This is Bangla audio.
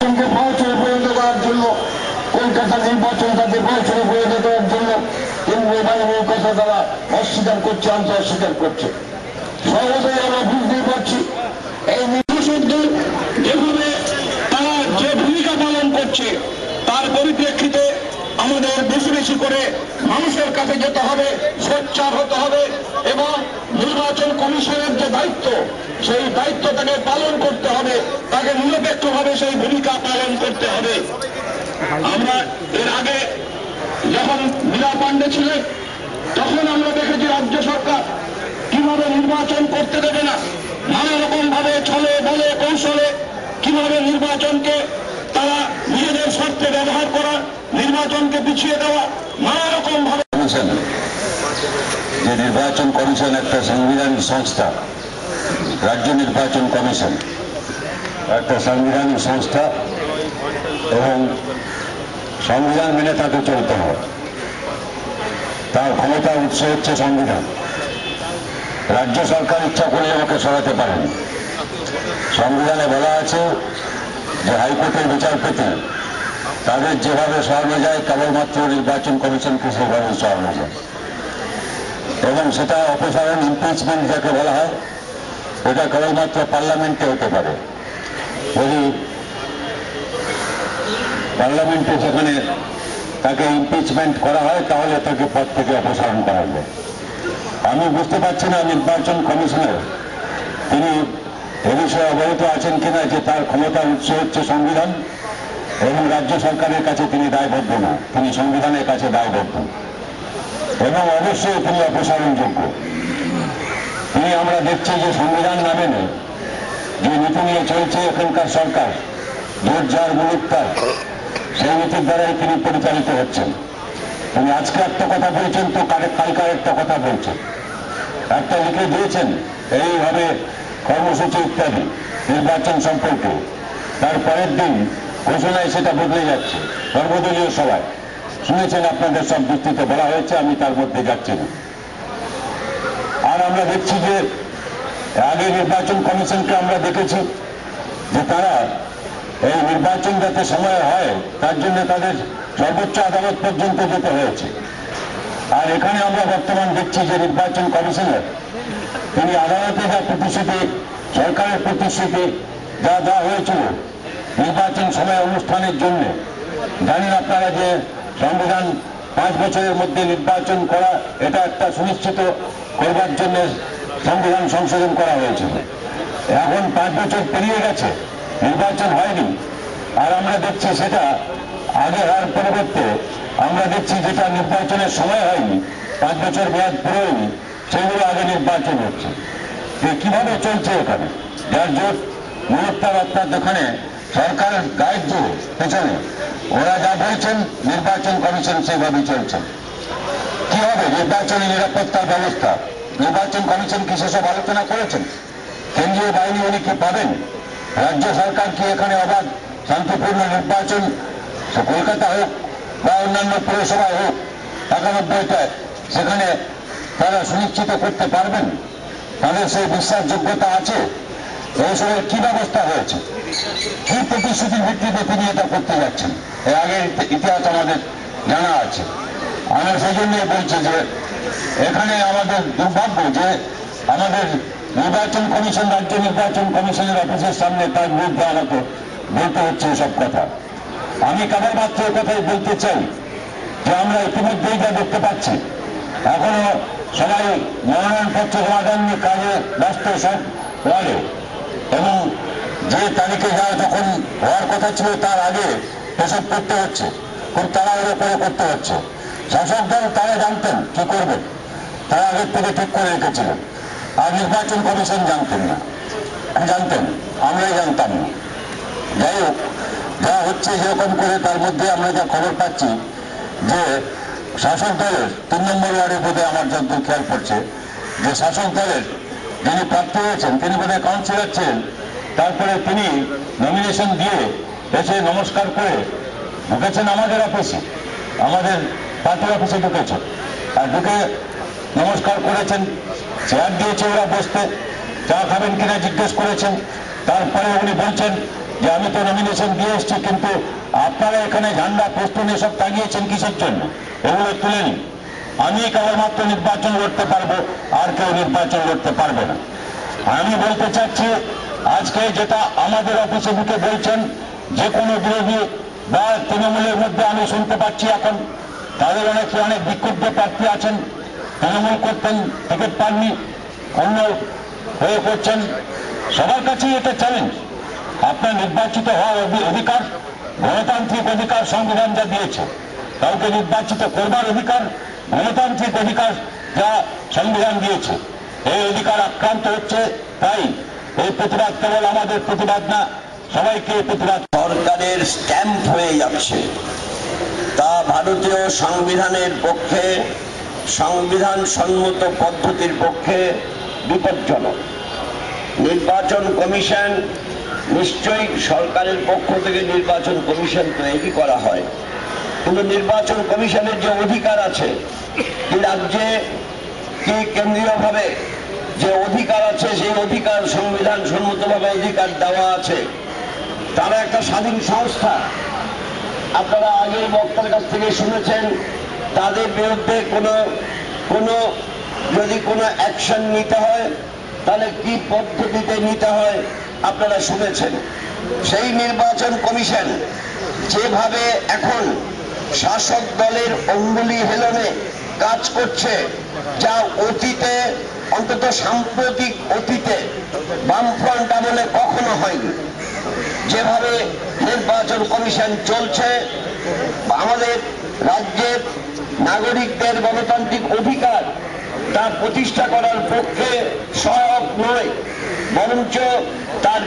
বছরে পরিণত করার জন্য, কলকাতা নির্বাচন তাদের বছরে পরিণত করার জন্য কেন্দ্রীয় বাহিনীর কথা তারা অস্বীকার করছে, অস্বীকার করছে। সহজেই আমরা বুঝতেই পারছি এই নির্বাচকদের যেভাবে তারা যে ভূমিকা পালন করছে তার পরিপ্রেক্ষিতে আমাদের বেশি বেশি করে মানুষের কাছে যেতে হবে, সোচ্চার হতে হবে এবং নির্বাচন কমিশনের যে দায়িত্ব সেই দায়িত্ব তাকে পালন করতে হবে, তাকে নিরপেক্ষভাবে সেই ভূমিকা পালন করতে হবে। আমরা এর আগে যখন মীরা পাণ্ডে ছিলেন তখন আমরা দেখেছি রাজ্য সরকার কিভাবে নির্বাচন করতে দেবে না, নানা রকম ভাবে ছলে বলে কৌশলে কিভাবে নির্বাচনকে তারা নিজেদের স্বার্থে ব্যবহার করা, নির্বাচনকে পিছিয়ে দেওয়া, নানা রকম ভাবে। যে নির্বাচন কমিশন একটা সাংবিধানিক সংস্থা, রাজ্য নির্বাচন কমিশন একটা সাংবিধানিক সংস্থা এবং সংবিধান মেনে তাকে চলতে হয়। তার ক্ষমতার উৎস হচ্ছে সংবিধান। রাজ্য সরকার ইচ্ছা করলে ওকে সরাতে পারেন। সংবিধানে বলা আছে যে হাইকোর্টের বিচারপতি তাদের যেভাবে সরানো যায় কেবলমাত্র নির্বাচন কমিশনকে সেভাবে সরানো যায়, এবং সেটা অপসারণ, ইমপিচমেন্ট যাকে বলা হয়, এটা কেবলমাত্র পার্লামেন্টে হতে পারে। যদি পার্লামেন্টে সেখানে তাকে ইমপিচমেন্ট করা হয় তাহলে তাকে পদ থেকে অপসারণ করা যায়। আমি বুঝতে পারছি না নির্বাচন কমিশনার তিনি এ বিষয়ে অবগত আছেন কিনা যে তার ক্ষমতার উৎস হচ্ছে সংবিধান এবং রাজ্য সরকারের কাছে তিনি দায়বদ্ধ না, তিনি সংবিধানের কাছে দায়বদ্ধ এবং অবশ্যই তিনি অপসারণযোগ্য। তিনি আমরা দেখছি যে সংবিধান না মেনে যে নীতি নিয়ে চলছে এখানকার সরকার, ভোট যার মুলুক তার, সেই নীতির দ্বারাই তিনি পরিচালিত হচ্ছেন। তিনি আজকে একটা কথা বলছেন তো কালকার একটা কথা বলছেন, একটা লিখে দিয়েছেন এইভাবে কর্মসূচি ইত্যাদি নির্বাচন সম্পর্কে, তার পরের দিন ঘোষণায় সেটা বদলে যাচ্ছে। সর্বদলীয় সভায় শুনেছেন আপনাদের সব দৃষ্টিতে বলা হয়েছে, আমি তার মধ্যে যাচ্ছি না। আর আমরা দেখছি যে আগে নির্বাচন কমিশনকে আমরা দেখেছি যে তারা এই নির্বাচন যাতে সময় হয় তার জন্য তাদের সর্বোচ্চ আদালত পর্যন্ত যেতে হয়েছে। আর এখানে আমরা বর্তমান দেখছি যে নির্বাচন কমিশনার তিনি আদালতে যা প্রতিশ্রুতি, সরকারের প্রতিশ্রুতি যা দেওয়া হয়েছিল নির্বাচন সময় অনুষ্ঠানের জন্য, জানেন আপনারা যে সংবিধান 5 বছরের মধ্যে নির্বাচন করা এটা একটা সুনিশ্চিত করবার জন্য সংবিধান সংশোধন করা হয়েছিল। এখন 5 বছর পেরিয়ে গেছে, নির্বাচন হয়নি, আর আমরা দেখছি সেটা আগে হওয়ার পরিবর্তে আমরা দেখছি যেটা নির্বাচনের সময় হয়নি, 5 বছর মেয়াদ পুরোয়নি, সেগুলো আগে নির্বাচন হচ্ছে। কিভাবে চলছে এখানে? যার জোট মুলুকতার, অর্থাৎ এখানে সরকারের দায়িত্ব পেছনে ওরা যা বলছেন নির্বাচন কমিশন সেভাবেই চলছেন। কি হবে নির্বাচনী নিরাপত্তার ব্যবস্থা? নির্বাচন কমিশন কি সেসব আলোচনা করেছেন? কেন্দ্রীয় বাহিনী উনি কি পাবেন? রাজ্য সরকার কি এখানে অবাধ শান্তিপূর্ণ নির্বাচন, কলকাতা হোক বা অন্যান্য পৌরসভায় হোক 91টায়, সেখানে তারা সুনিশ্চিত করতে পারবেন? তাদের সেই বিশ্বাসযোগ্যতা আছে? এই সময় কি ব্যবস্থা হয়েছে, কি প্রতিশ্রুতির ভিত্তিতে তিনি এটা করতে যাচ্ছেন? এর আগের ইতিহাস আমাদের জানা আছে। আমরা সেই জন্যই বলছি যে এখানে আমাদের দুর্ভাগ্য যে আমাদের নির্বাচন কমিশন, রাজ্য নির্বাচন কমিশনের অফিসের সামনে তার বিরুদ্ধে আমাকে বলতে হচ্ছে এসব কথা। আমি কেবলমাত্র কথাই বলতে চাই যে আমরা ইতিমধ্যেই যা দেখতে পাচ্ছি, এখনো সবাই মনোনয়নপত্র জমা দেননি, কাজে ব্যস্ত সব ওয়ার্ডে, এবং যে তারিখে যা যখন হওয়ার কথা ছিল তার আগে এসব করতে হচ্ছে, খুব তাড়াহুড়ো করে করতে হচ্ছে। শাসক দল তারা জানতেন কি করবেন, তারা আগের থেকে ঠিক করে রেখেছিলেন, আর নির্বাচন কমিশন জানতেন না, জানতেন, আমরাই জানতাম না। যাই হোক, যা হচ্ছে যেরকম করে তার মধ্যে আমরা যা খবর পাচ্ছি যে শাসক দলের 3 নম্বর ওয়ার্ডে বোধহয় আমার যতদূর খেয়াল পড়ছে যে শাসক দলের যিনি প্রার্থী হয়েছেন তিনি বোধহয় কাউন্সিলর ছিলেন, তারপরে তিনি নমিনেশন দিয়ে এসে নমস্কার করে ঢুকেছেন আমাদের অফিসে, আমাদের পার্টির অফিসে ঢুকেছেন, আর ঢুকে নমস্কার করেছেন, চেয়ার দিয়েছে ওরা বসতে, চা খাবেন কিনা জিজ্ঞেস করেছেন, তারপরে উনি বলছেন যে আমি তো নমিনেশন দিয়ে এসছি, কিন্তু আপনারা এখানে ঝান্ডা পোস্টন এসব টাঙিয়েছেন কিসের জন্য? এগুলো তুলে নিন। আমি কেবলমাত্র নির্বাচন লড়তে পারবো, আর কেউ নির্বাচন লড়তে পারবে না। আমি বলতে চাচ্ছি, আজকে যেটা আমাদের অফিসে ঢুকে বলছেন, যে কোনো বিরোধী বা তৃণমূলের মধ্যে আমি শুনতে পাচ্ছি এখন তাদের অনেক বিক্ষুব্ধ প্রার্থী আছেন, তৃণমূল করতেন, টিকিট পাননি, অন্য হয়ে করছেন। সবার কাছেই এটা চ্যালেঞ্জ। আপনার নির্বাচিত হওয়ার অধিকার, গণতান্ত্রিক অধিকার সংবিধান যা দিয়েছে, কাউকে নির্বাচিত করবার অধিকার, গণতান্ত্রিক অধিকার যা সংবিধান দিয়েছে, এই অধিকার আক্রান্ত হচ্ছে। তাই এই প্রতিবাদ কেবল আমাদের প্রতিবাদ না, সবাইকে প্রতিবাদ। সরকারের স্ট্যাম্প হয়ে যাচ্ছে, তা ভারতীয় সংবিধানের পক্ষে, সংবিধান সম্মত পদ্ধতির পক্ষে বিপজ্জনক। নির্বাচন কমিশন নিশ্চয়ই সরকারের পক্ষ থেকে নির্বাচন কমিশন তৈরি করা হয়, কিন্তু নির্বাচন কমিশনের যে অধিকার আছে, কি রাজ্যে কি কেন্দ্রীয়ভাবে যে অধিকার আছে, সেই অধিকার সংবিধান সম্মতভাবে অধিকার দেওয়া আছে। তারা একটা স্বাধীন সংস্থা। আপনারা আগের বক্তার কাছ থেকে শুনেছেন, তাদের বিরুদ্ধে কোনো যদি কোনো অ্যাকশন নিতে হয় তাহলে কি পদ্ধতিতে নিতে হয় আপনারা শুনেছেন। সেই নির্বাচন কমিশন যেভাবে এখন শাসক দলের অঙ্গুলি হেলনে কাজ করছে, যা অতীতে, অন্তত সাম্প্রতিক অতীতে বামফ্রন্ট আমলে কখনো হয়নি। যেভাবে নির্বাচন কমিশন চলছে, আমাদের রাজ্যের নাগরিকদের গণতান্ত্রিক অধিকার তা প্রতিষ্ঠা করার পক্ষে সহায়ক নয়, বরঞ্চ তার